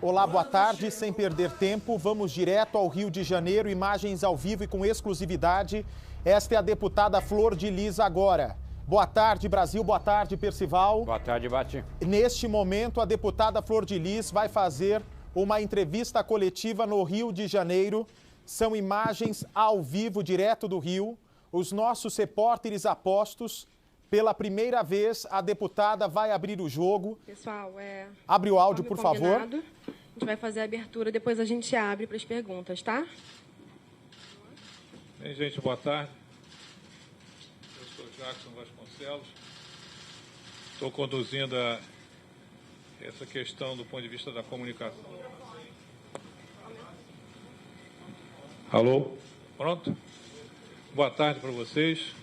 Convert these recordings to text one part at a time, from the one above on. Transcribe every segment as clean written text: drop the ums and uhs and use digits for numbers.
Olá, boa tarde. Sem perder tempo, vamos direto ao Rio de Janeiro. Imagens ao vivo e com exclusividade. Esta é a deputada Flor de Lis agora. Boa tarde, Brasil. Boa tarde, Percival. Boa tarde, Bati. Neste momento, a deputada Flor de Lis vai fazer uma entrevista coletiva no Rio de Janeiro. São imagens ao vivo, direto do Rio. Os nossos repórteres apostos. Pela primeira vez, a deputada vai abrir o jogo. Pessoal, abre o áudio, por favor. A gente vai fazer a abertura, depois a gente abre para as perguntas, tá? Bem, gente, boa tarde. Eu sou Jackson Vasconcelos. Estou conduzindo essa questão do ponto de vista da comunicação. Alô? Pronto? Boa tarde para vocês.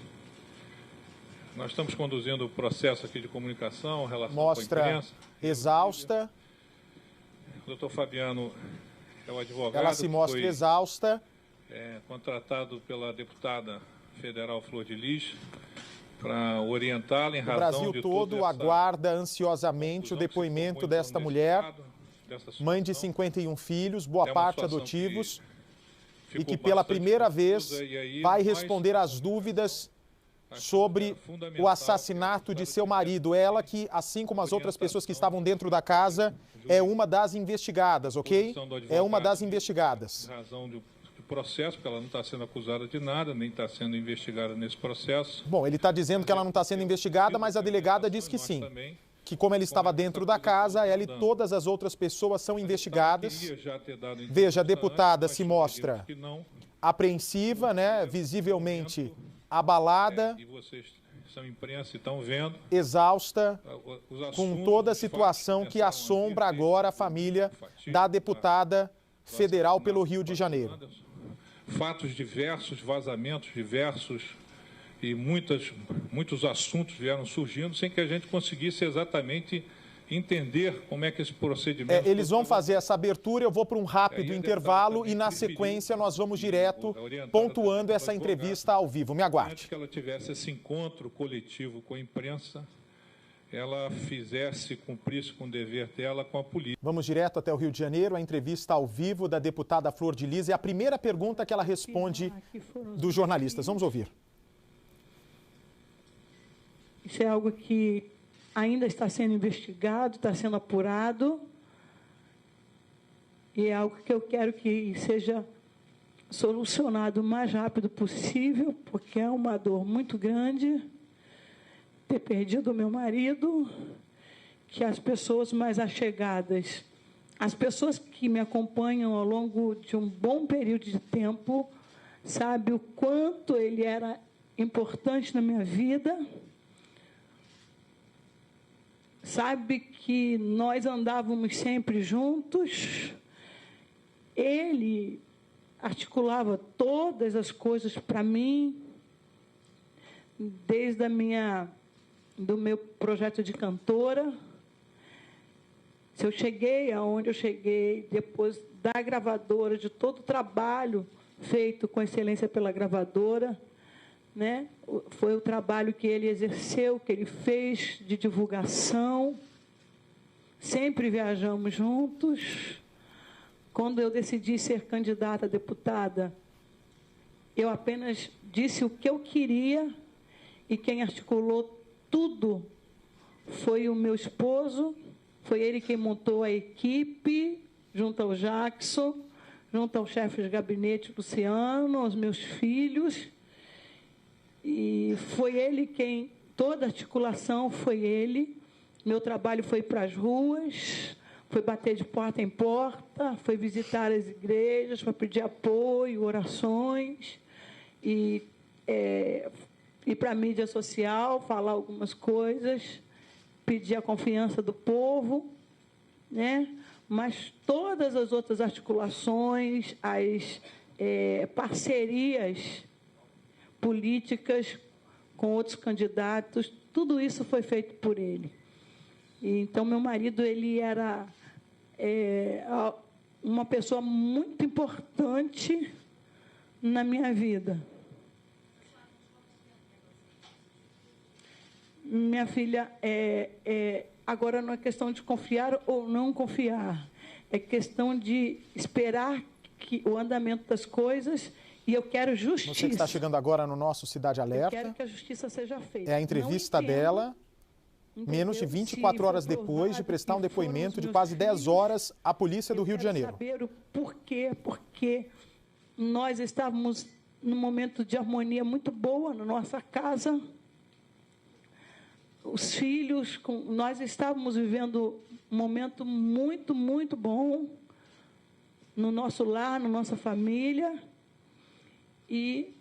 Nós estamos conduzindo o processo aqui de comunicação, relação com a imprensa. Exausta. O doutor Fabiano é o advogado. Ela se mostra exausta. Contratado pela deputada federal Flor de Lis para orientá-la em razão de O Brasil todo aguarda ansiosamente o depoimento desta mulher, mãe de 51 filhos, boa parte adotivos, e que pela primeira vez vai responder às dúvidas sobre o assassinato de seu marido. Ela que, assim como as outras pessoas que estavam dentro da casa, é uma das investigadas, ok? É uma das investigadas. Em razão do processo, porque ela não está sendo acusada de nada, nem está sendo investigada nesse processo. Bom, ele está dizendo que ela não está sendo investigada, mas a delegada diz que sim. Que como ela estava dentro da casa, ela e todas as outras pessoas são investigadas. Veja, a deputada se mostra apreensiva, né? Visivelmente abalada, e vocês são imprensa e estão vendo, exausta, com toda a situação que assombra agora a família da deputada federal pelo Rio de Janeiro. Fatos diversos, vazamentos diversos e muitos assuntos vieram surgindo sem que a gente conseguisse exatamente entender como é que esse procedimento... Eles vão fazer essa abertura, eu vou para um rápido intervalo e na sequência nós vamos direto pontuando essa entrevista ao vivo. Me aguarde. Antes que ela tivesse esse encontro coletivo com a imprensa, ela cumprisse com o dever dela com a polícia. Vamos direto até o Rio de Janeiro, a entrevista ao vivo da deputada Flor de Lis. É a primeira pergunta que ela responde dos jornalistas. Vamos ouvir. Isso é algo que ainda está sendo investigado, está sendo apurado, e é algo que eu quero que seja solucionado o mais rápido possível, porque é uma dor muito grande ter perdido o meu marido, que as pessoas mais allegadas, as pessoas que me acompanham ao longo de um bom período de tempo, sabem o quanto ele era importante na minha vida, sabe que nós andávamos sempre juntos, ele articulava todas as coisas para mim, desde do meu projeto de cantora. Se eu cheguei aonde eu cheguei, depois da gravadora, de todo o trabalho feito com excelência pela gravadora, né? Foi o trabalho que ele exerceu, que ele fez de divulgação. Sempre viajamos juntos. Quando eu decidi ser candidata a deputada, eu apenas disse o que eu queria e quem articulou tudo foi o meu esposo. Foi ele quem montou a equipe, junto ao Jackson, junto ao chefe de gabinete Luciano, aos meus filhos. E foi ele quem, toda a articulação foi ele. Meu trabalho foi para as ruas, foi bater de porta em porta, foi visitar as igrejas, foi pedir apoio, orações, e para a mídia social, falar algumas coisas, pedir a confiança do povo, né? Mas todas as outras articulações, as parcerias políticas com outros candidatos, tudo isso foi feito por ele. E, então, meu marido, ele era uma pessoa muito importante na minha vida. Minha filha, agora não é questão de confiar ou não confiar, é questão de esperar o andamento das coisas, e eu quero justiça. Você que está chegando agora no nosso Cidade Alerta. Eu quero que a justiça seja feita. É a entrevista dela, menos de 24 horas depois de prestar um depoimento de quase 10 horas à polícia do Rio de Janeiro. Eu quero saber o porquê, porque nós estávamos num momento de harmonia muito boa na nossa casa. Os filhos, nós estávamos vivendo um momento muito, muito bom no nosso lar, na nossa família. E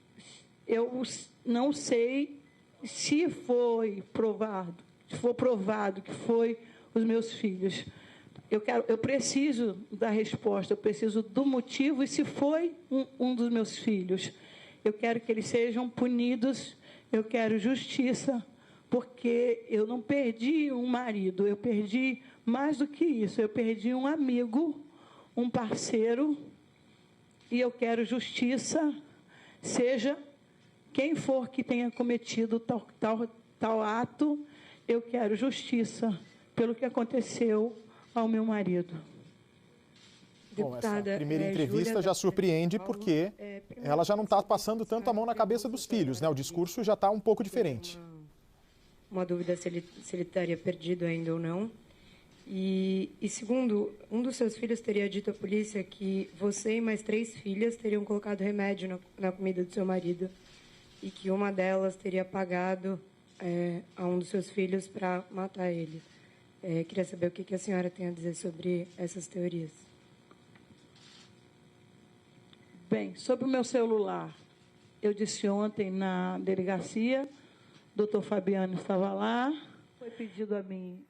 eu não sei se foi provado, se for provado que foi os meus filhos. Eu preciso da resposta, eu preciso do motivo, e se foi um dos meus filhos, eu quero que eles sejam punidos, eu quero justiça, porque eu não perdi um marido, eu perdi mais do que isso, eu perdi um amigo, um parceiro, e eu quero justiça, seja quem for que tenha cometido tal ato, eu quero justiça pelo que aconteceu ao meu marido. Bom, essa primeira entrevista já surpreende porque ela já não está passando tanto a mão na cabeça dos filhos, né? O discurso já está um pouco diferente. Uma dúvida se ele estaria perdido ainda ou não. E segundo, um dos seus filhos teria dito à polícia que você e mais 3 filhas teriam colocado remédio na comida do seu marido e que uma delas teria pagado a um dos seus filhos para matar ele. Queria saber o que a senhora tem a dizer sobre essas teorias. Bem, sobre o meu celular, eu disse ontem na delegacia, o doutor Fabiano estava lá, foi pedido a mim,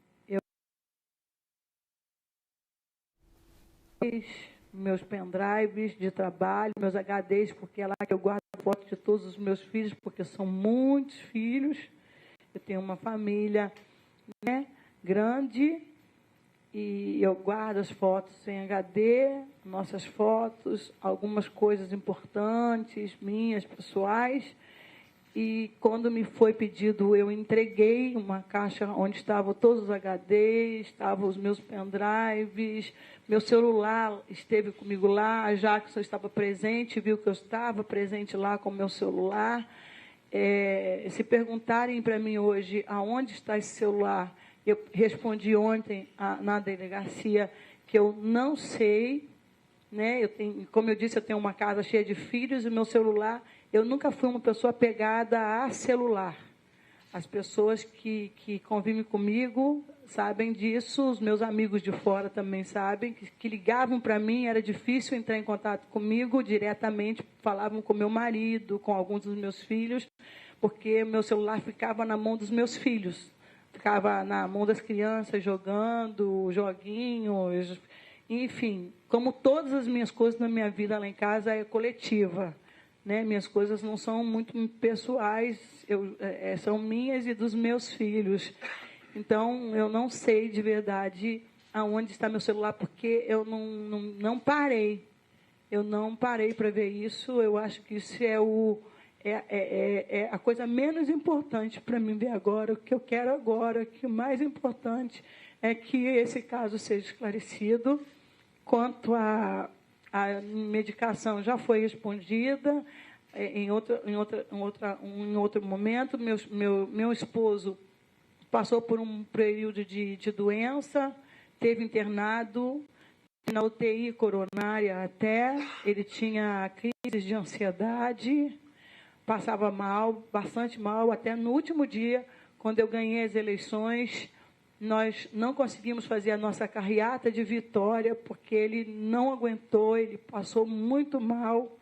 meus pendrives de trabalho, meus HDs, porque é lá que eu guardo fotos de todos os meus filhos, porque são muitos filhos. Eu tenho uma família, né, grande, e eu guardo as fotos em HD, nossas fotos, algumas coisas importantes, minhas, pessoais. E quando me foi pedido, eu entreguei uma caixa onde estavam todos os HDs, estavam os meus pendrives, meu celular esteve comigo lá, a Jackson estava presente, viu que eu estava presente lá com o meu celular. Se perguntarem para mim hoje aonde está esse celular, eu respondi ontem na delegacia que eu não sei, né? Como eu disse, eu tenho uma casa cheia de filhos e meu celular, eu nunca fui uma pessoa apegada a celular. As pessoas que convivem comigo sabem disso, os meus amigos de fora também sabem, que ligavam para mim, era difícil entrar em contato comigo diretamente, falavam com meu marido, com alguns dos meus filhos, porque meu celular ficava na mão dos meus filhos, ficava na mão das crianças jogando, joguinhos, enfim, como todas as minhas coisas na minha vida lá em casa é coletiva, né? Minhas coisas não são muito pessoais, são minhas e dos meus filhos. Então, eu não sei de verdade aonde está meu celular, porque eu não parei. Eu não parei para ver isso. Eu acho que isso é a coisa menos importante para mim ver agora. O que eu quero agora, que o mais importante é que esse caso seja esclarecido. Quanto à medicação, já foi respondida. Em outro momento, meu esposo passou por um período de doença, teve internado na UTI coronária até, ele tinha crises de ansiedade, passava mal, bastante mal, até no último dia, quando eu ganhei as eleições, nós não conseguimos fazer a nossa carreata de vitória, porque ele não aguentou, ele passou muito mal,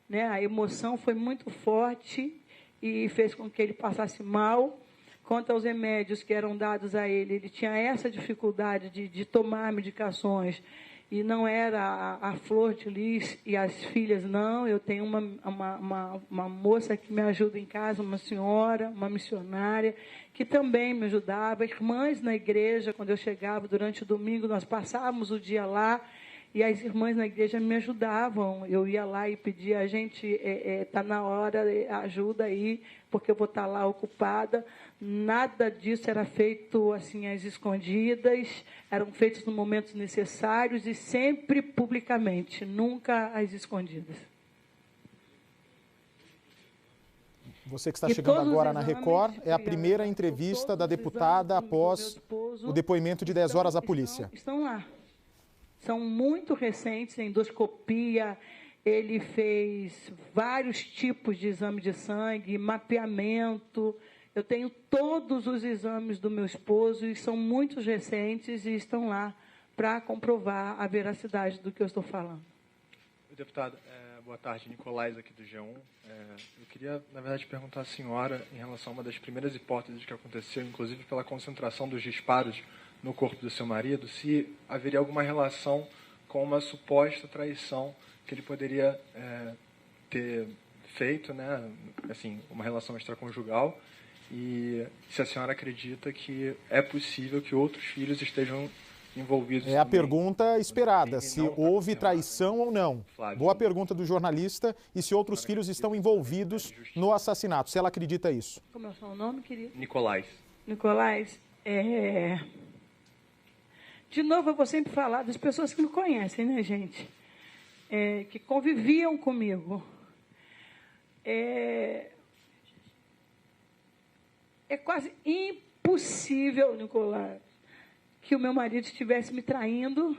né? A emoção foi muito forte e fez com que ele passasse mal. Quanto aos remédios que eram dados a ele, ele tinha essa dificuldade de tomar medicações, e não era a Flor de Lis e as filhas, não. Eu tenho uma moça que me ajuda em casa, uma senhora, uma missionária, que também me ajudava, irmãs na igreja, quando eu chegava durante o domingo, nós passávamos o dia lá, e as irmãs na igreja me ajudavam. Eu ia lá e pedia, a gente, está na hora, ajuda aí, porque eu vou estar lá ocupada. Nada disso era feito assim às escondidas, eram feitos nos momentos necessários e sempre publicamente, nunca às escondidas. Você que está chegando agora na Record, é a primeira entrevista da deputada após o depoimento de 10 horas à polícia. Estão lá. São muito recentes, endoscopia, ele fez vários tipos de exame de sangue, mapeamento. Eu tenho todos os exames do meu esposo e são muito recentes e estão lá para comprovar a veracidade do que eu estou falando. Deputado, boa tarde, Nicolás aqui do G1. Eu queria, na verdade, perguntar à senhora em relação a uma das primeiras hipóteses que aconteceu, inclusive pela concentração dos disparos no corpo do seu marido, se haveria alguma relação com uma suposta traição que ele poderia ter feito, né, assim, uma relação extraconjugal, e se a senhora acredita que é possível que outros filhos estejam envolvidos. É a pergunta esperada, se houve traição ou não. Boa pergunta do jornalista, e se outros filhos estão envolvidos no assassinato, se ela acredita isso. Como é o seu nome, querido? Nicolás. Nicolás, de novo, eu vou sempre falar das pessoas que me conhecem, né, gente? Que conviviam comigo. É quase impossível, Nicolás, que o meu marido estivesse me traindo.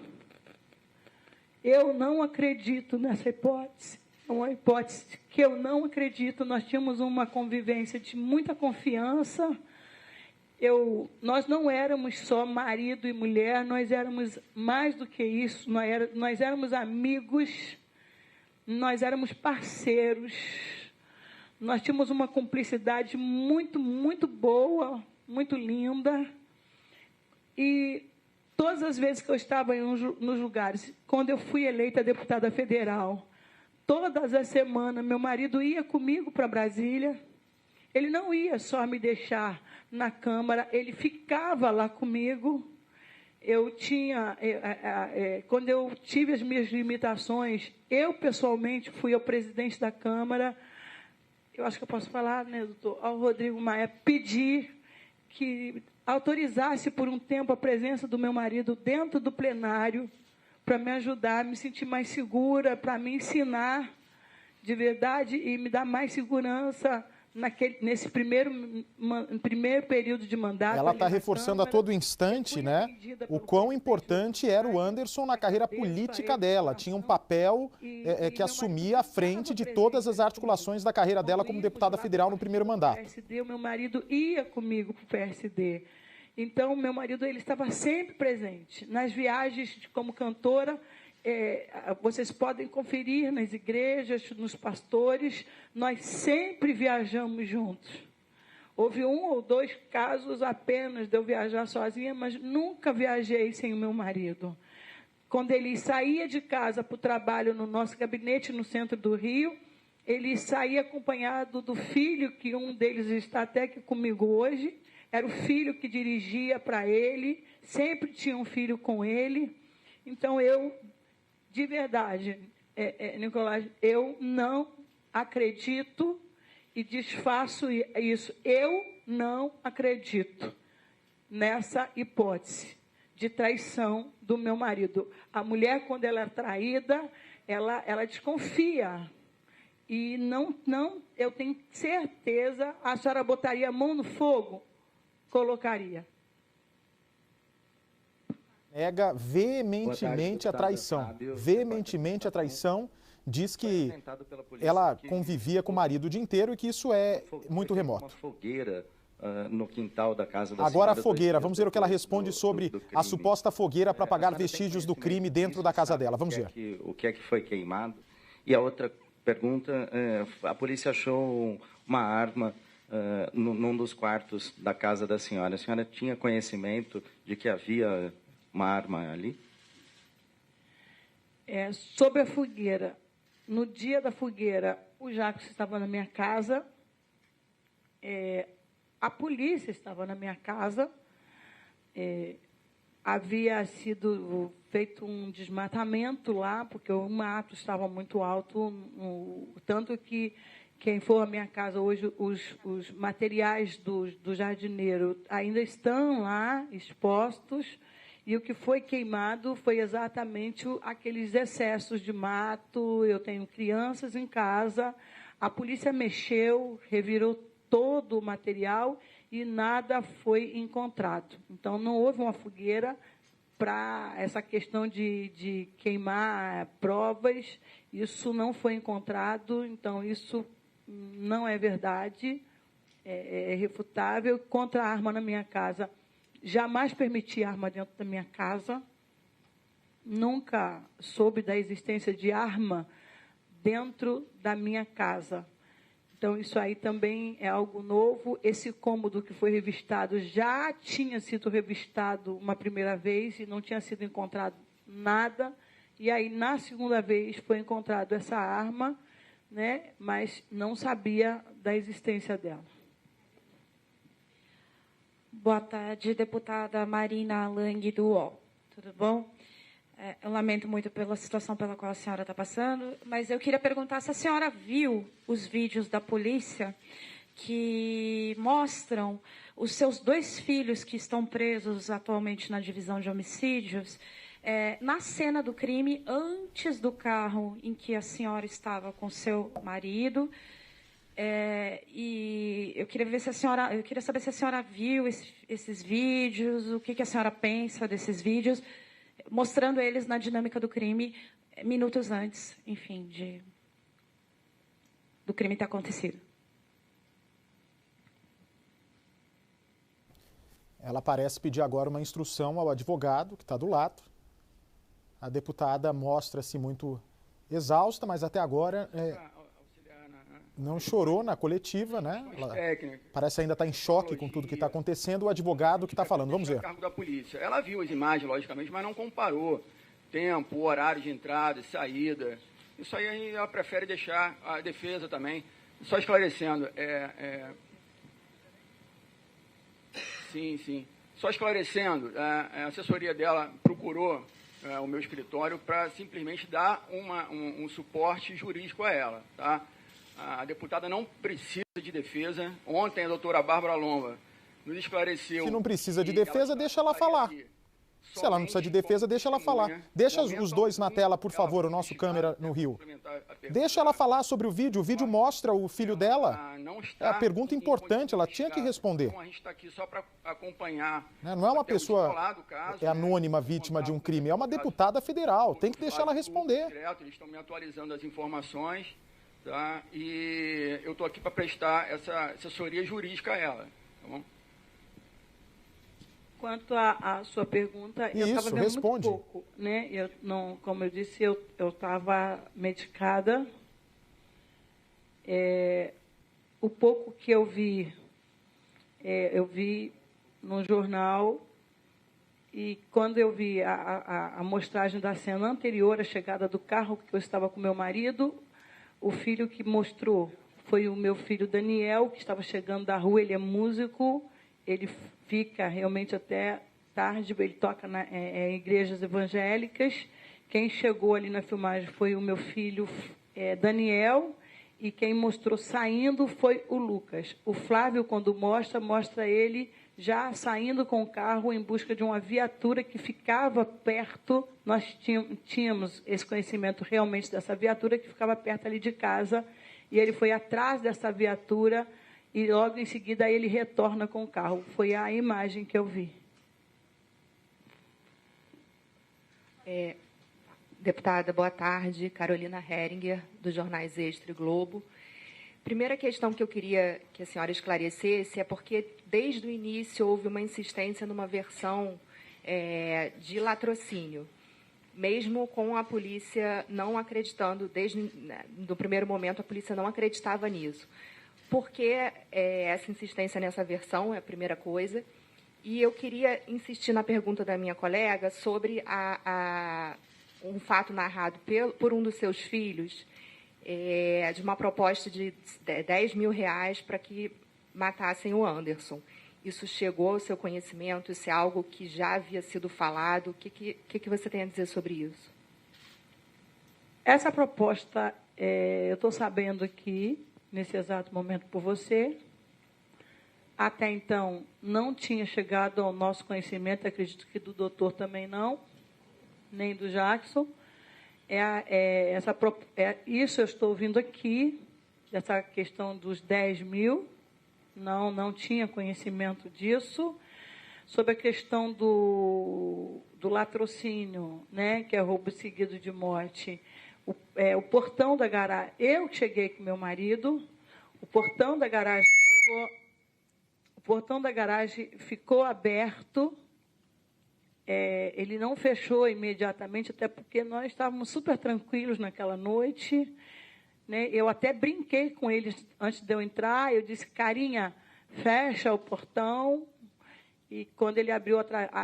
Eu não acredito nessa hipótese. É uma hipótese que eu não acredito. Nós tínhamos uma convivência de muita confiança. Nós não éramos só marido e mulher, nós éramos mais do que isso. Nós éramos amigos, nós éramos parceiros. Nós tínhamos uma cumplicidade muito, muito boa, muito linda. E todas as vezes que eu estava nos lugares, quando eu fui eleita deputada federal, todas as semanas meu marido ia comigo para Brasília. Ele não ia só me deixar na Câmara, ele ficava lá comigo. Quando eu tive as minhas limitações, eu pessoalmente fui ao presidente da Câmara, eu acho que eu posso falar, né, doutor, ao Rodrigo Maia, pedir que autorizasse por um tempo a presença do meu marido dentro do plenário para me ajudar a me sentir mais segura, para me ensinar de verdade e me dar mais segurança nesse primeiro período de mandato. Ela está reforçando a todo instante, né, o quão importante era o Anderson na carreira política dela. Tinha um papel que assumia à frente de todas as articulações da carreira dela como deputada federal no primeiro mandato. O meu marido ia comigo para o PSD. Então, meu marido ele estava sempre presente. Nas viagens como cantora, vocês podem conferir nas igrejas, nos pastores, nós sempre viajamos juntos. Houve 1 ou 2 casos apenas de eu viajar sozinha, mas nunca viajei sem o meu marido. Quando ele saía de casa para o trabalho no nosso gabinete no centro do Rio, ele saía acompanhado do filho, que um deles está até aqui comigo hoje, era o filho que dirigia para ele, sempre tinha um filho com ele. Então, de verdade, Nicolás, eu não acredito e desfaço isso. Eu não acredito nessa hipótese de traição do meu marido. A mulher, quando ela é traída, ela desconfia. E eu tenho certeza, a senhora botaria a mão no fogo? Colocaria. Nega veementemente a traição. Veementemente a traição. Diz que ela convivia com o marido o dia inteiro e que isso é muito remoto. Uma fogueira no quintal da casa da Agora a senhora, fogueira. Vamos ver o que ela responde sobre a suposta fogueira para apagar vestígios do crime dentro da casa dela. Vamos ver. O que é que foi queimado? E a outra pergunta, a polícia achou uma arma num dos quartos da casa da senhora. A senhora tinha conhecimento de que havia uma arma ali? Sobre a fogueira. No dia da fogueira, o Jacques estava na minha casa, a polícia estava na minha casa, havia sido feito um desmatamento lá, porque o mato estava muito alto, tanto que quem for à minha casa hoje, os materiais do jardineiro ainda estão lá expostos, e o que foi queimado foi exatamente aqueles excessos de mato. Eu tenho crianças em casa, a polícia mexeu, revirou todo o material e nada foi encontrado. Então, não houve uma fogueira para essa questão de queimar provas, isso não foi encontrado, então isso não é verdade, é irrefutável. Contra a arma na minha casa, jamais permiti arma dentro da minha casa, nunca soube da existência de arma dentro da minha casa. Então, isso aí também é algo novo. Esse cômodo que foi revistado já tinha sido revistado uma primeira vez e não tinha sido encontrado nada. E aí, na segunda vez, foi encontrado essa arma, né, mas não sabia da existência dela. Boa tarde, deputada Marina Lang, do UOL. Tudo bom? Eu lamento muito pela situação pela qual a senhora está passando, mas eu queria perguntar se a senhora viu os vídeos da polícia que mostram os seus 2 filhos que estão presos atualmente na divisão de homicídios, na cena do crime, antes do carro em que a senhora estava com seu marido. E eu queria saber se a senhora viu esses vídeos, o que a senhora pensa desses vídeos, mostrando eles na dinâmica do crime, minutos antes, enfim, do crime ter acontecido. Ela parece pedir agora uma instrução ao advogado, que está do lado. A deputada mostra-se muito exausta, mas até agora não chorou na coletiva, né? Ela parece ainda estar em choque com tudo que está acontecendo. O advogado que está falando, vamos ver. Cargo da polícia. Ela viu as imagens, logicamente, mas não comparou tempo, horário de entrada e saída. Isso aí ela prefere deixar a defesa também. Só esclarecendo, Sim. Só esclarecendo, a assessoria dela procurou o meu escritório para simplesmente dar um suporte jurídico a ela, tá? A deputada não precisa de defesa. Ontem a doutora Bárbara Lomba nos esclareceu... Se não precisa de defesa, deixa ela falar. Se ela não precisa de defesa, deixa ela falar. Deixa os 2 na tela, por favor, o nosso câmera no Rio. Deixa ela falar sobre o vídeo mostra o filho dela. É a pergunta importante, ela tinha que responder. Então, a gente está aqui só para acompanhar. Não é uma pessoa anônima vítima de um crime, é uma deputada federal, tem que deixar ela responder. Eles estão me atualizando as informações, tá? E eu estou aqui para prestar essa assessoria jurídica a ela, tá bom? Quanto à sua pergunta, eu estava vendo responde. Muito pouco, né? Eu não, como eu disse, eu estava medicada. O pouco que eu vi no jornal, e quando eu vi a mostragem da cena anterior à chegada do carro, que eu estava com meu marido, o filho que mostrou foi o meu filho Daniel, que estava chegando da rua. Ele é músico, ele fica realmente até tarde, ele toca em igrejas evangélicas. Quem chegou ali na filmagem foi o meu filho Daniel, e quem mostrou saindo foi o Lucas. O Flávio, quando mostra ele já saindo com o carro em busca de uma viatura que ficava perto. Nós tínhamos esse conhecimento realmente dessa viatura que ficava perto ali de casa, e ele foi atrás dessa viatura e logo em seguida ele retorna com o carro. Foi a imagem que eu vi. Deputada, boa tarde. Carolina Heringer, dos jornais Extra e Globo. Primeira questão que eu queria que a senhora esclarecesse é porque, desde o início, houve uma insistência numa versão de latrocínio, mesmo com a polícia não acreditando, no primeiro momento, a polícia não acreditava nisso. Por que essa insistência nessa versão é a primeira coisa? E eu queria insistir na pergunta da minha colega sobre um fato narrado por um dos seus filhos, de uma proposta de R$10 mil para que matassem o Anderson. Isso chegou ao seu conhecimento? Isso é algo que já havia sido falado? O que você tem a dizer sobre isso? Essa proposta, eu estou sabendo aqui, nesse exato momento, por você. Até então, não tinha chegado ao nosso conhecimento, acredito que do doutor também não, nem do Jackson. Isso eu estou ouvindo aqui, essa questão dos 10 mil, não tinha conhecimento disso. Sobre a questão do latrocínio, né, que é roubo seguido de morte, o portão da garagem, eu cheguei com meu marido, o portão da garagem ficou aberto, ele não fechou imediatamente, até porque nós estávamos super tranquilos naquela noite, né? Eu até brinquei com eles antes de eu entrar, eu disse, carinha, fecha o portão. E quando ele abriu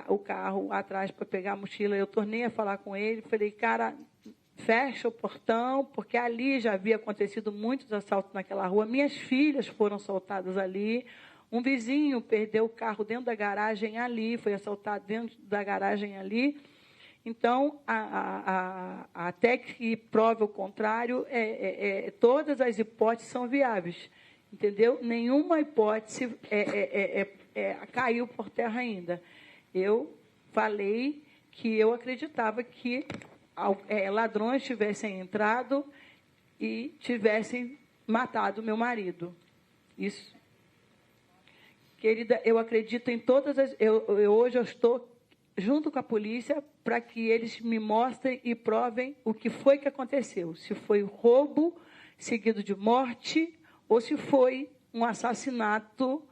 o carro atrás para pegar a mochila, eu tornei a falar com ele, falei, cara, fecha o portão, porque ali já havia acontecido muitos assaltos naquela rua, minhas filhas foram assaltadas ali, um vizinho perdeu o carro dentro da garagem ali, foi assaltado dentro da garagem ali. Então, até que prove o contrário, todas as hipóteses são viáveis, entendeu? Nenhuma hipótese caiu por terra ainda. Eu falei que eu acreditava que ladrões tivessem entrado e tivessem matado meu marido. Isso. Querida, eu acredito em todas as... Hoje eu estou junto com a polícia para que eles me mostrem e provem o que foi que aconteceu. Se foi roubo seguido de morte ou se foi um assassinato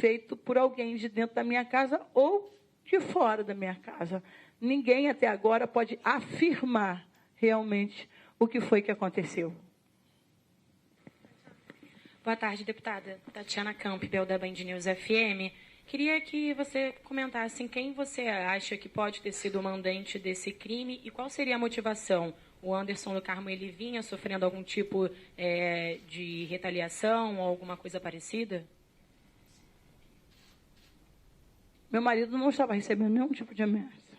feito por alguém de dentro da minha casa ou de fora da minha casa. Ninguém até agora pode afirmar realmente o que foi que aconteceu. Boa tarde, deputada. Tatiana Campbell, da Band News FM. Queria que você comentasse quem você acha que pode ter sido o mandante desse crime e qual seria a motivação. O Anderson do Carmo, ele vinha sofrendo algum tipo de retaliação ou alguma coisa parecida? Meu marido não estava recebendo nenhum tipo de ameaça.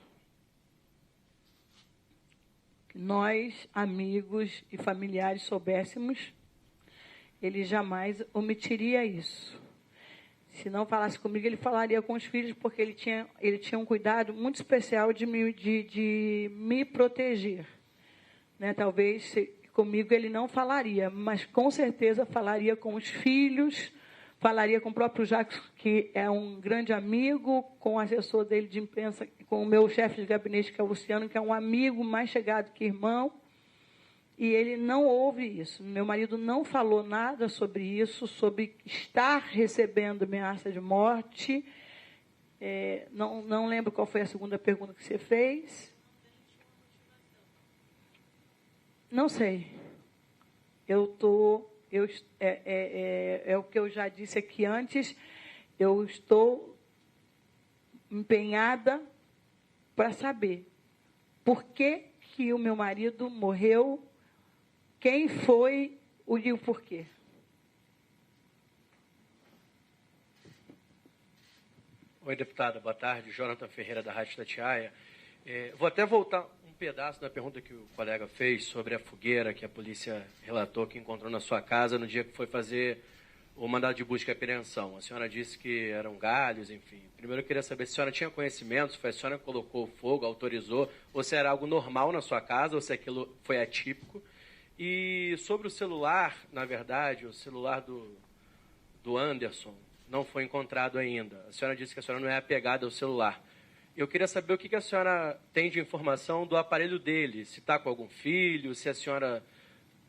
Que nós, amigos e familiares, soubéssemos, ele jamais omitiria isso. Se não falasse comigo, ele falaria com os filhos, porque ele tinha um cuidado muito especial de me proteger. Né? Talvez comigo ele não falaria, mas com certeza falaria com os filhos, falaria com o próprio Jacques, que é um grande amigo, com o assessor dele de imprensa, com o meu chefe de gabinete, que é o Luciano, que é um amigo mais chegado que irmão. E ele não ouve isso. Meu marido não falou nada sobre isso, sobre estar recebendo ameaça de morte. Não lembro qual foi a segunda pergunta que você fez. Não sei. É o que eu já disse aqui antes. Eu estou empenhada para saber por que o meu marido morreu. Quem foi e o porquê? Oi, deputada, boa tarde. Jonathan Ferreira, da Rádio Itatiaia. Vou até voltar um pedaço da pergunta que o colega fez sobre a fogueira que a polícia relatou que encontrou na sua casa no dia que foi fazer o mandado de busca e apreensão. A senhora disse que eram galhos, enfim. Primeiro eu queria saber se a senhora tinha conhecimento, se foi a senhora que colocou fogo, autorizou, ou se era algo normal na sua casa, ou se aquilo foi atípico. E sobre o celular, na verdade, o celular do Anderson não foi encontrado ainda. A senhora disse que a senhora não é apegada ao celular. Eu queria saber o que a senhora tem de informação do aparelho dele, se está com algum filho, se a senhora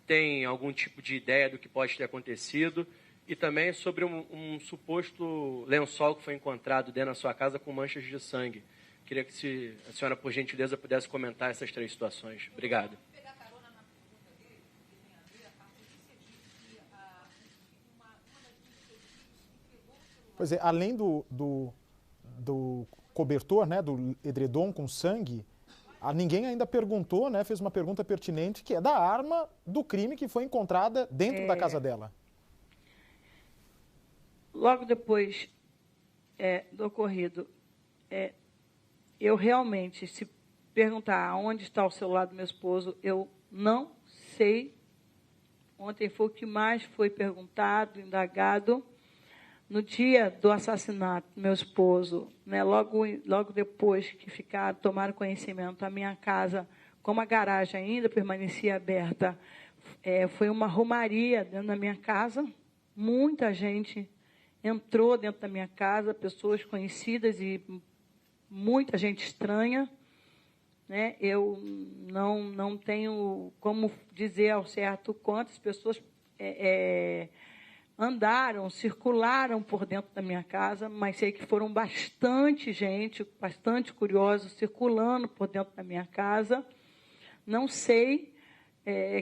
tem algum tipo de ideia do que pode ter acontecido, e também sobre um suposto lençol que foi encontrado dentro da sua casa com manchas de sangue. Queria que a senhora, por gentileza, pudesse comentar essas três situações. Obrigado. Pois é, além do cobertor, né, do edredom com sangue, ninguém ainda perguntou, né, fez uma pergunta pertinente, que é da arma do crime que foi encontrada dentro da casa dela. Logo depois do ocorrido. Eu realmente, se perguntar onde está o celular do meu esposo, eu não sei. Ontem foi o que mais foi perguntado, indagado. No dia do assassinato do meu esposo, né, logo depois que tomaram conhecimento, a minha casa, como a garagem ainda permanecia aberta, foi uma romaria dentro da minha casa. Muita gente entrou dentro da minha casa, pessoas conhecidas e muita gente estranha. Né? Eu não tenho como dizer ao certo quantas pessoas andaram, circularam por dentro da minha casa, mas sei que foram bastante gente, bastante curiosos, circulando por dentro da minha casa. Não sei,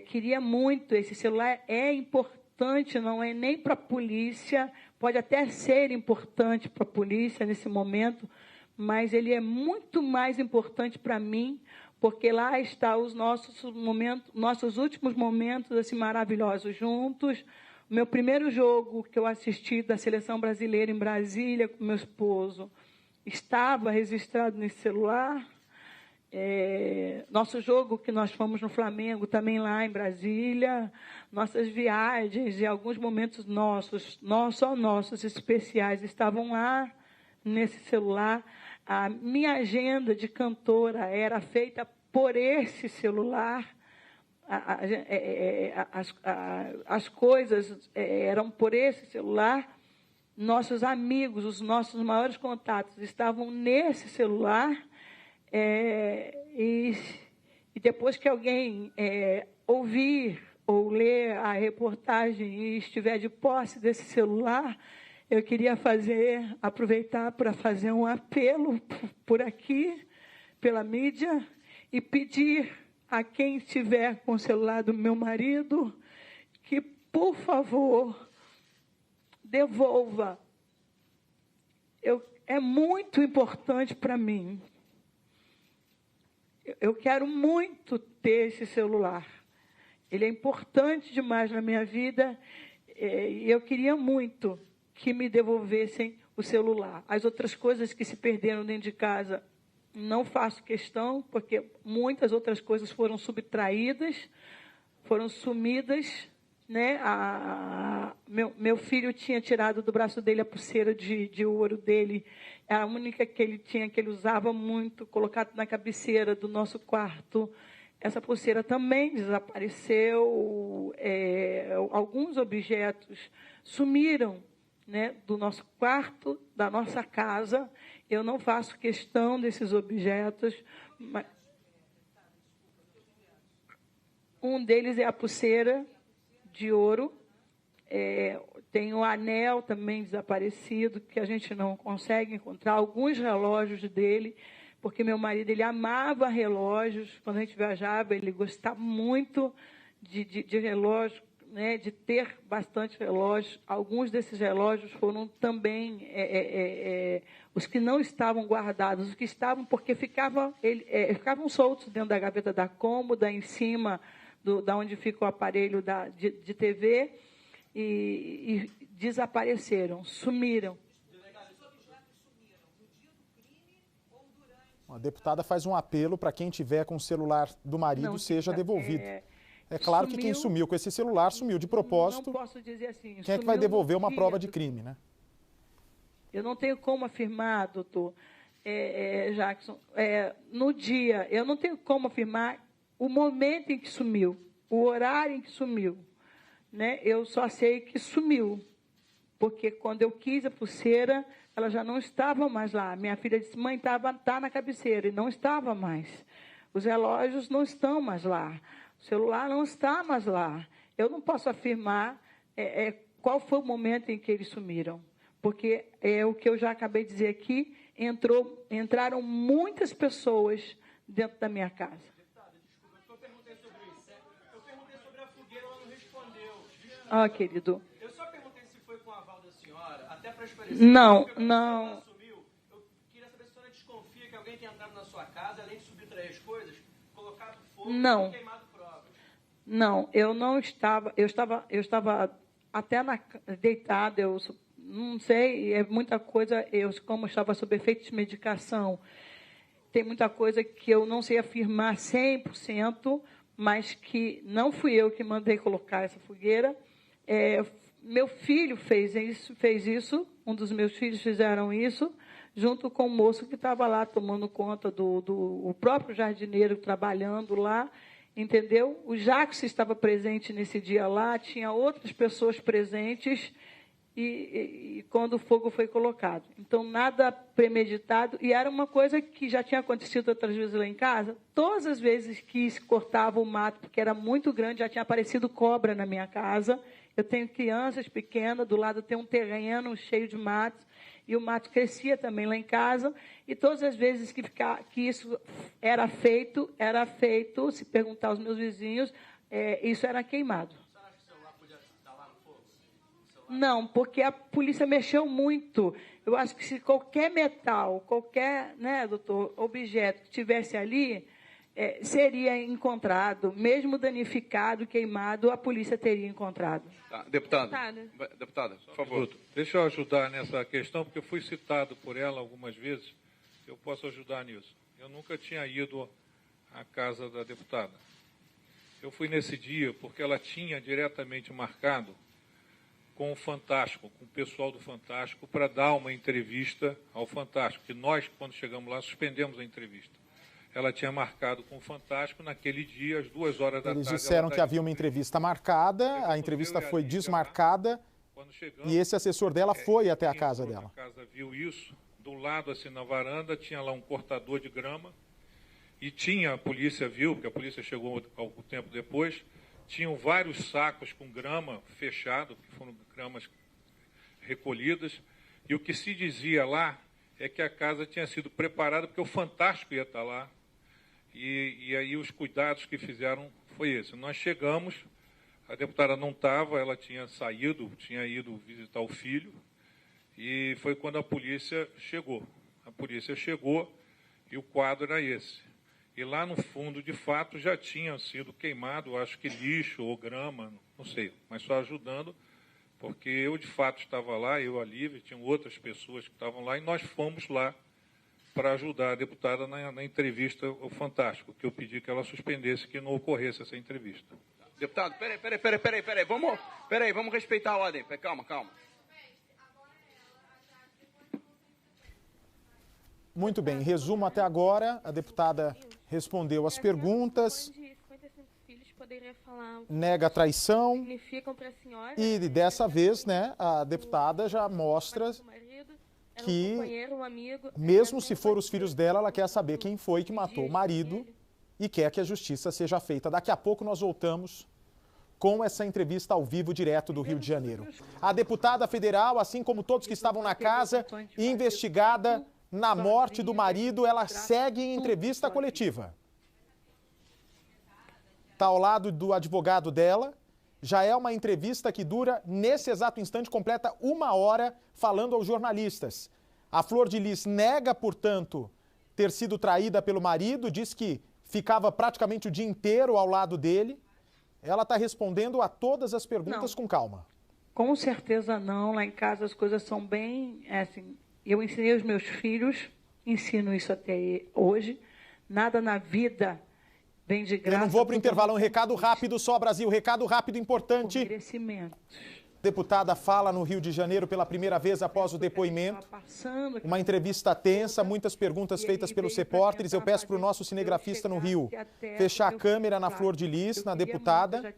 queria muito, esse celular é importante, não é nem para a polícia, pode até ser importante para a polícia nesse momento, mas ele é muito mais importante para mim, porque lá está os nossos últimos momentos assim, maravilhosos juntos. O meu primeiro jogo que eu assisti da Seleção Brasileira em Brasília com meu esposo estava registrado nesse celular. Nosso jogo que nós fomos no Flamengo, também lá em Brasília. Nossas viagens e alguns momentos nossos especiais estavam lá nesse celular. A minha agenda de cantora era feita por esse celular. As coisas eram por esse celular. Nossos amigos, os nossos maiores contatos estavam nesse celular. E depois que alguém ouvir ou ler a reportagem e estiver de posse desse celular, eu queria aproveitar para fazer um apelo por aqui, pela mídia, e pedir a quem estiver com o celular do meu marido que, por favor, devolva. É muito importante para mim. Eu quero muito ter esse celular. Ele é importante demais na minha vida e eu queria muito que me devolvessem o celular. As outras coisas que se perderam dentro de casa, não faço questão, porque muitas outras coisas foram subtraídas, foram sumidas. Né? Meu filho tinha tirado do braço dele a pulseira de ouro dele, a única que ele tinha, que ele usava muito, colocado na cabeceira do nosso quarto. Essa pulseira também desapareceu, alguns objetos sumiram, né, do nosso quarto, da nossa casa. Eu não faço questão desses objetos, mas um deles é a pulseira de ouro, tem o anel também desaparecido, que a gente não consegue encontrar, alguns relógios dele, porque meu marido ele amava relógios. Quando a gente viajava, ele gostava muito de relógio, né, de ter bastante relógios. Alguns desses relógios foram também os que não estavam guardados, os que estavam porque ficavam soltos dentro da gaveta da cômoda, em cima da onde fica o aparelho de TV, e desapareceram, sumiram. A deputada faz um apelo para quem tiver com o celular do marido seja devolvido. É claro que quem sumiu com esse celular sumiu de propósito. Não posso dizer assim. Quem é que vai devolver uma prova de crime, né? Eu não tenho como afirmar, doutor Jackson, no dia, eu não tenho como afirmar o momento em que sumiu, o horário em que sumiu. Né? Eu só sei que sumiu, porque quando eu quis a pulseira, ela já não estava mais lá. Minha filha disse, mãe, tá na cabeceira, e não estava mais. Os relógios não estão mais lá. O celular não está mais lá. Eu não posso afirmar qual foi o momento em que eles sumiram, porque é o que eu já acabei de dizer aqui, entraram muitas pessoas dentro da minha casa. Deputada, desculpa, eu perguntei sobre isso. Eu perguntei sobre a fogueira, ela não respondeu. Ah, querido. Eu só perguntei se foi com o aval da senhora, até para esclarecer. Não. Eu queria saber se a senhora desconfia que alguém tenha entrado na sua casa, além de subtrair as coisas, colocado fogo e queimado provas. Não, eu não estava. Eu estava até deitada, não sei, é muita coisa, como eu estava sob efeito de medicação, tem muita coisa que eu não sei afirmar 100%, mas que não fui eu que mandei colocar essa fogueira. Meu filho fez isso, um dos meus filhos fizeram isso, junto com o moço que estava lá tomando conta o próprio jardineiro trabalhando lá, entendeu? O Jacques estava presente nesse dia lá, tinha outras pessoas presentes, e quando o fogo foi colocado. Então, nada premeditado, e era uma coisa que já tinha acontecido outras vezes lá em casa. Todas as vezes que se cortava o mato, porque era muito grande, já tinha aparecido cobra na minha casa. Eu tenho crianças pequenas, do lado tem um terreno cheio de matos, e o mato crescia também lá em casa, e todas as vezes que isso era feito, se perguntar aos meus vizinhos, isso era queimado. Não, porque a polícia mexeu muito. Eu acho que se qualquer metal, qualquer, né, doutor, objeto que estivesse ali, seria encontrado, mesmo danificado, queimado, a polícia teria encontrado. Tá, deputada, por favor. Deixa eu ajudar nessa questão, porque eu fui citado por ela algumas vezes. Eu posso ajudar nisso. Eu nunca tinha ido à casa da deputada. Eu fui nesse dia porque ela tinha diretamente marcado com o Fantástico, com o pessoal do Fantástico, para dar uma entrevista ao Fantástico, que nós, quando chegamos lá, suspendemos a entrevista. Ela tinha marcado com o Fantástico naquele dia, às 2 horas da tarde. Eles disseram que havia uma entrevista marcada, a entrevista foi desmarcada, e esse assessor dela foi até a casa dela. A casa viu isso, do lado, assim, na varanda, tinha lá um cortador de grama, e a polícia viu, porque a polícia chegou algum tempo depois, tinham vários sacos com grama fechado, que foram gramas recolhidas, e o que se dizia lá é que a casa tinha sido preparada porque o Fantástico ia estar lá, e aí os cuidados que fizeram foi esse. Nós chegamos, a deputada não estava, ela tinha ido visitar o filho, e foi quando a polícia chegou. A polícia chegou e o quadro era esse. E lá no fundo, de fato, já tinha sido queimado, acho que lixo ou grama, não sei, mas só ajudando, porque eu, de fato, estava lá, eu, a Lívia, tinham outras pessoas que estavam lá, e nós fomos lá para ajudar a deputada na entrevista ao Fantástico, que eu pedi que ela suspendesse, que não ocorresse essa entrevista. Deputado, peraí, vamos respeitar a ordem, calma. Muito bem, resumo até agora, a deputada respondeu as perguntas, nega a traição e dessa vez, né, a deputada já mostra que, mesmo se for os filhos dela, ela quer saber quem foi que matou o marido e quer que a justiça seja feita. Daqui a pouco nós voltamos com essa entrevista ao vivo direto do Rio de Janeiro. A deputada federal, assim como todos que estavam na casa, investigada na morte do marido, ela segue em entrevista coletiva. Está ao lado do advogado dela. Já é uma entrevista que dura, nesse exato instante, completa 1 hora falando aos jornalistas. A Flor de Lis nega, portanto, ter sido traída pelo marido, diz que ficava praticamente o dia inteiro ao lado dele. Ela está respondendo a todas as perguntas com calma. Com certeza não. Lá em casa as coisas são bem, assim, eu ensinei os meus filhos, ensino isso até hoje. Nada na vida vem de graça. Eu não vou para o intervalo, um recado rápido só, Brasil, recado rápido importante. Merecimento. Deputada fala no Rio de Janeiro pela primeira vez após o depoimento. Uma entrevista tensa, muitas perguntas feitas pelos repórteres. Eu peço para o nosso cinegrafista no Rio fechar a câmera na Flor de Lis, na deputada,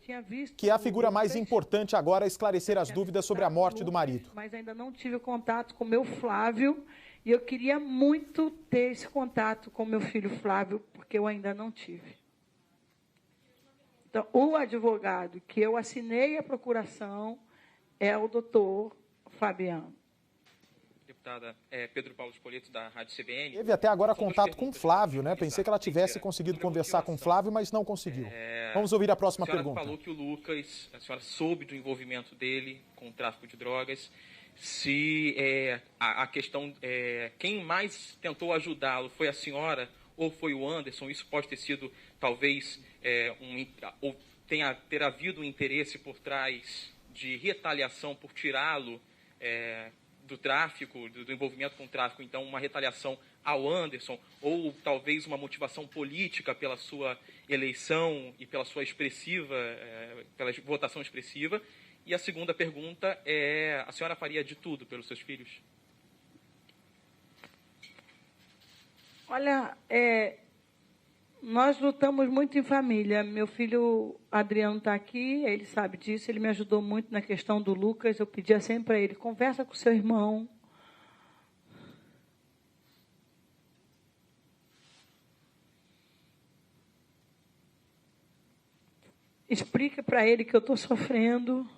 que é a figura mais importante agora a esclarecer as dúvidas sobre a morte do marido. Mas ainda não tive contato com o meu Flávio e eu queria muito ter esse contato com o meu filho Flávio, porque eu ainda não tive. Então, o advogado que eu assinei a procuração é o doutor Fabiano. Deputada, Pedro Paulo Spoleto, da Rádio CBN. Teve até agora contato com o Flávio, né? Pensei que ela tivesse conseguido conversar com o Flávio, mas não conseguiu. Vamos ouvir a próxima pergunta. A senhora falou que o Lucas, a senhora soube do envolvimento dele com o tráfico de drogas. Se a questão, quem mais tentou ajudá-lo foi a senhora ou foi o Anderson? Isso pode ter sido, talvez, ter havido um interesse por trás de retaliação por tirá-lo do tráfico, do envolvimento com o tráfico, então uma retaliação ao Anderson, ou talvez uma motivação política pela sua eleição e pela sua pela votação expressiva? E a segunda pergunta é, a senhora faria de tudo pelos seus filhos? Olha, nós lutamos muito em família. Meu filho Adriano está aqui, ele sabe disso, ele me ajudou muito na questão do Lucas. Eu pedia sempre para ele, conversa com seu irmão. Explica para ele que eu estou sofrendo.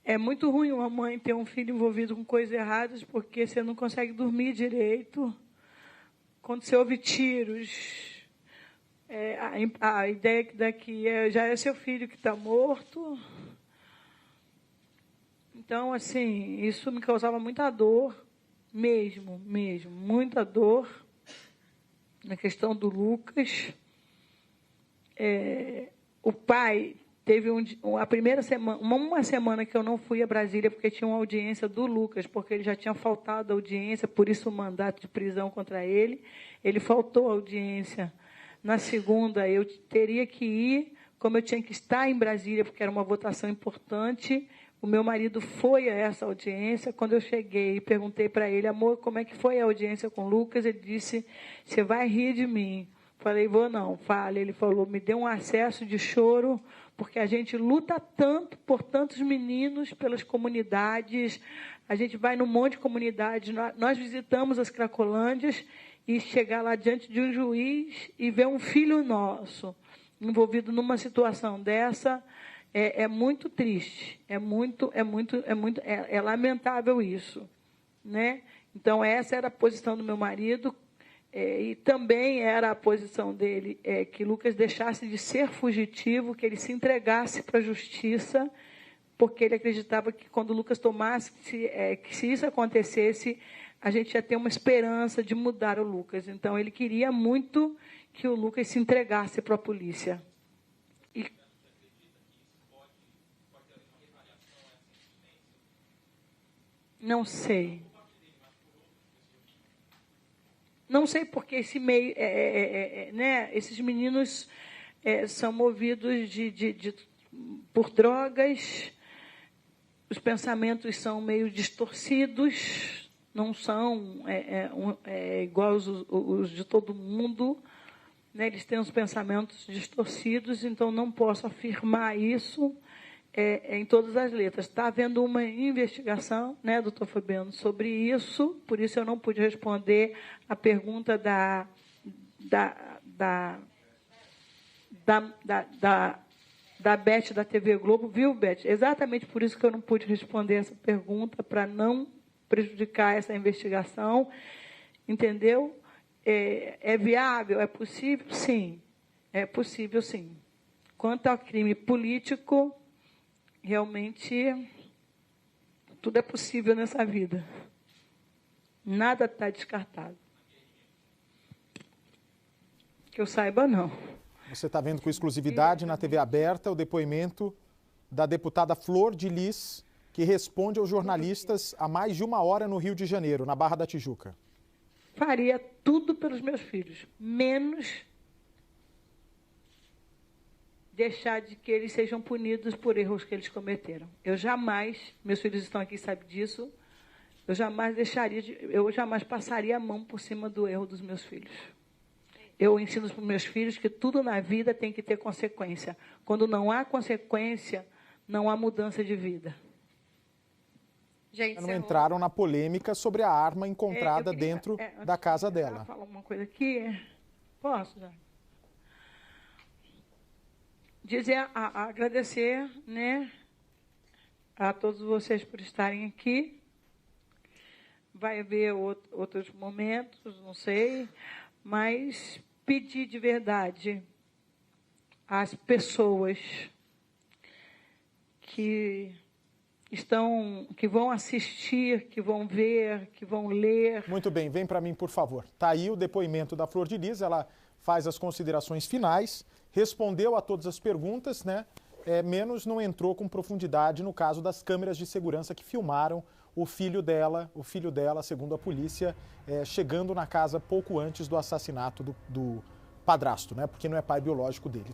É muito ruim uma mãe ter um filho envolvido com coisas erradas, porque você não consegue dormir direito. Quando você ouve tiros, a ideia que daqui já é seu filho que está morto. Então, assim, isso me causava muita dor, mesmo, muita dor na questão do Lucas. O pai teve a primeira semana, uma semana que eu não fui a Brasília porque tinha uma audiência do Lucas, porque ele já tinha faltado a audiência, por isso o mandato de prisão contra ele. Ele faltou a audiência. Na segunda, eu teria que ir, como eu tinha que estar em Brasília, porque era uma votação importante. O meu marido foi a essa audiência. Quando eu cheguei e perguntei para ele, amor, como é que foi a audiência com o Lucas? Ele disse, você vai rir de mim. Falei, vou não, fale. Ele falou, me deu um acesso de choro, porque a gente luta tanto por tantos meninos, pelas comunidades, a gente vai num monte de comunidades, nós visitamos as Cracolândias e chegar lá diante de um juiz e ver um filho nosso envolvido numa situação dessa é muito triste, é lamentável isso, né? Então, essa era a posição do meu marido. E também era a posição dele que Lucas deixasse de ser fugitivo, que ele se entregasse para a justiça, porque ele acreditava que quando Lucas tomasse, que se isso acontecesse, a gente ia ter uma esperança de mudar o Lucas. Então, ele queria muito que o Lucas se entregasse para a polícia. Não sei. Não sei porque esse meio, né, esses meninos são movidos por drogas, os pensamentos são meio distorcidos, não são igual os de todo mundo, né, eles têm os pensamentos distorcidos, então não posso afirmar isso em todas as letras. Está havendo uma investigação, né, doutor Fabiano, sobre isso, por isso eu não pude responder a pergunta da Beth da TV Globo, viu, Beth? Exatamente por isso que eu não pude responder essa pergunta, para não prejudicar essa investigação, entendeu? É viável? É possível? Sim. É possível, sim. Quanto ao crime político, realmente, tudo é possível nessa vida. Nada está descartado. Que eu saiba, não. Você está vendo com exclusividade na TV aberta o depoimento da deputada Flor de Lis, que responde aos jornalistas há mais de 1 hora no Rio de Janeiro, na Barra da Tijuca. Faria tudo pelos meus filhos, menos deixar de que eles sejam punidos por erros que eles cometeram. Eu jamais, meus filhos estão aqui, sabem disso, eu jamais passaria a mão por cima do erro dos meus filhos. Eu ensino para os meus filhos que tudo na vida tem que ter consequência. Quando não há consequência, não há mudança de vida. Gente, não entraram na polêmica sobre a arma encontrada dentro da casa dela. Falar uma coisa aqui? Posso, já? Agradecer, né, a todos vocês por estarem aqui. Vai haver outros momentos, não sei, mas pedir de verdade às pessoas que vão assistir, que vão ver, que vão ler. Muito bem, vem para mim, por favor. Está aí o depoimento da Flor de Lis, ela faz as considerações finais, respondeu a todas as perguntas, né? menos não entrou com profundidade no caso das câmeras de segurança que filmaram o filho dela, segundo a polícia, chegando na casa pouco antes do assassinato do padrasto, né? Porque não é pai biológico dele.